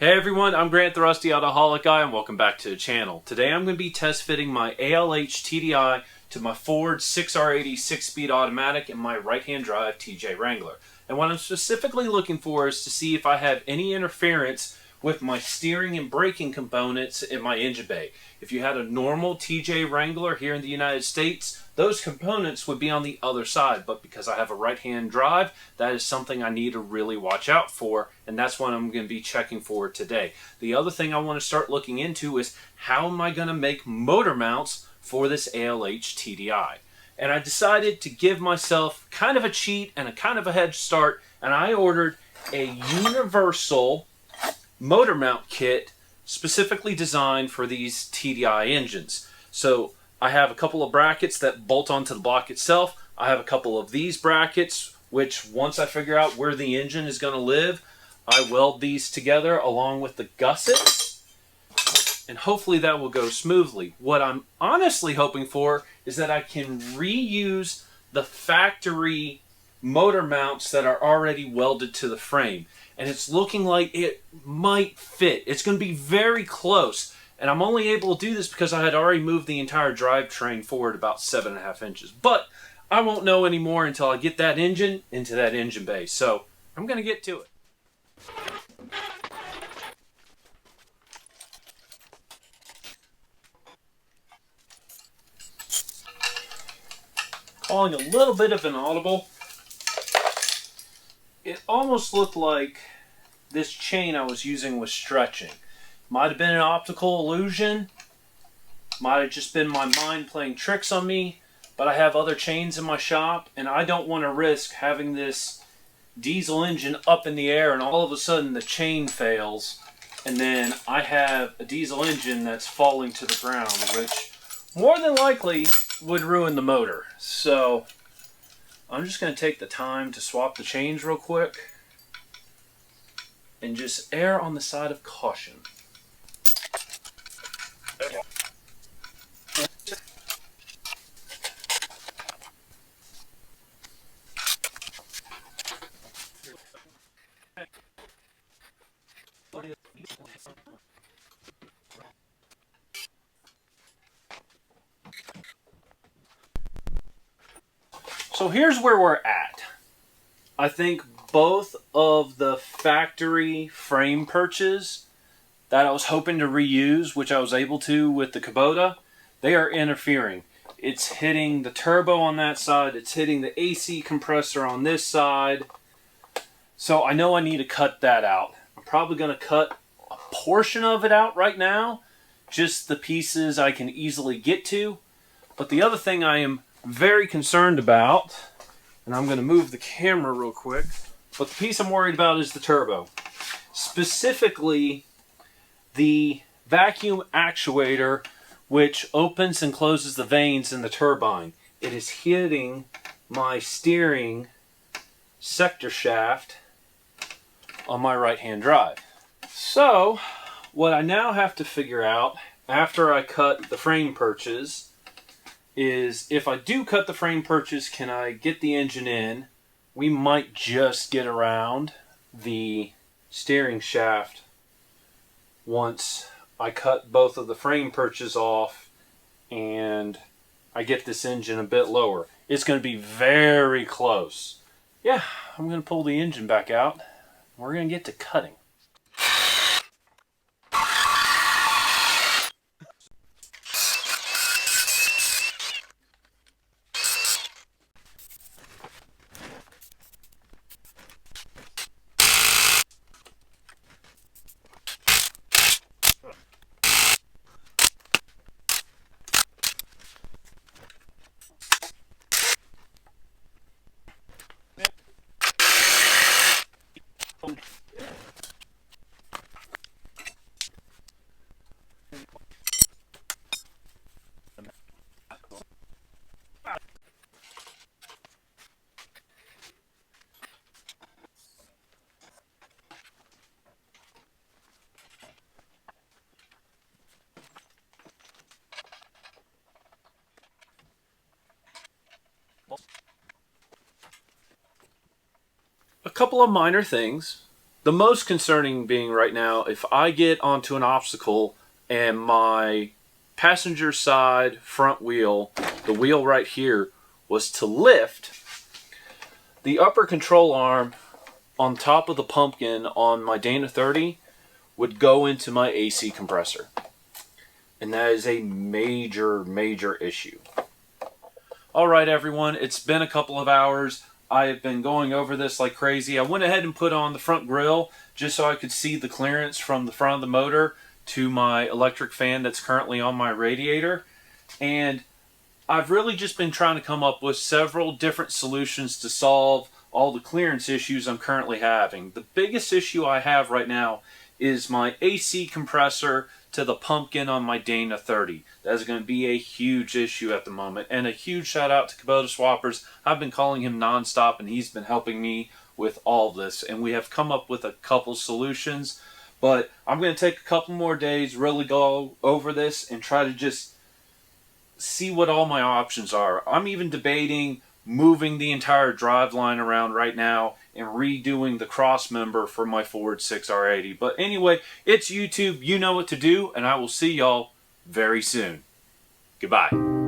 Hey everyone, I'm Grant the Rusty Autoholic Guy and welcome back to the channel. Today I'm going to be test fitting my ALH TDI to my Ford 6R80 6-speed automatic and my right-hand drive TJ Wrangler. And what I'm specifically looking for is to see if I have any interference with my steering and braking components in my engine bay. If you had a normal TJ Wrangler here in the United States, those components would be on the other side, but because I have a right-hand drive, that is something I need to really watch out for, and that's what I'm going to be checking for today. The other thing I want to start looking into is how am I going to make motor mounts for this ALH TDI. And I decided to give myself kind of a cheat and a kind of a head start, and I ordered a universal motor mount kit specifically designed for these TDI engines. So I have a couple of brackets that bolt onto the block itself. I have a couple of these brackets, which once I figure out where the engine is going to live, I weld these together along with the gussets, and hopefully that will go smoothly. What I'm honestly hoping for is that I can reuse the factory motor mounts that are already welded to the frame. And it's looking like it might fit. It's going to be very close. And I'm only able to do this because I had already moved the entire drivetrain forward about 7.5 inches. But I won't know anymore until I get that engine into that engine bay. So I'm going to get to it. Calling a little bit of an audible. It almost looked like this chain I was using was stretching. Might have been an optical illusion. Might have just been my mind playing tricks on me. But I have other chains in my shop, and I don't want to risk having this diesel engine up in the air and all of a sudden the chain fails. And then I have a diesel engine that's falling to the ground, which more than likely would ruin the motor. So I'm just going to take the time to swap the chains real quick and just err on the side of caution. So here's where we're at. I think both of the factory frame perches that I was hoping to reuse, which I was able to with the Kubota, they are interfering. It's hitting the turbo on that side, it's hitting the AC compressor on this side. So I know I need to cut that out. I'm probably going to cut a portion of it out right now, just the pieces I can easily get to. But the other thing I am very concerned about, and I'm going to move the camera real quick, but the piece I'm worried about is the turbo. Specifically, the vacuum actuator which opens and closes the vanes in the turbine. It is hitting my steering sector shaft on my right-hand drive. So, what I now have to figure out after I cut the frame perches is if I do cut the frame perches, can I get the engine in? We might just get around the steering shaft once I cut both of the frame perches off and I get this engine a bit lower. It's going to be very close. Yeah, I'm going to pull the engine back out. We're going to get to cutting. A couple of minor things. The The most concerning being right now, if I get onto an obstacle and my passenger side front wheel, the wheel right here, was to lift, the upper control arm on top of the pumpkin on my Dana 30 would go into my AC compressor. And that is a major, major issue. Alright everyone, it's been a couple of hours. I have been going over this like crazy. I went ahead and put on the front grille just so I could see the clearance from the front of the motor to my electric fan that's currently on my radiator. And I've really just been trying to come up with several different solutions to solve all the clearance issues I'm currently having. The biggest issue I have right now is my AC compressor to the pumpkin on my Dana 30. That's going to be a huge issue at the moment. And a huge shout out to KubotaSwappers. I've been calling him nonstop and he's been helping me with all this. And we have come up with a couple solutions. But I'm going to take a couple more days, really go over this and try to just see what all my options are. I'm even debating moving the entire driveline around right now and redoing the cross member for my Ford 6R80. But anyway, it's YouTube. You know what to do, and I will see y'all very soon. Goodbye.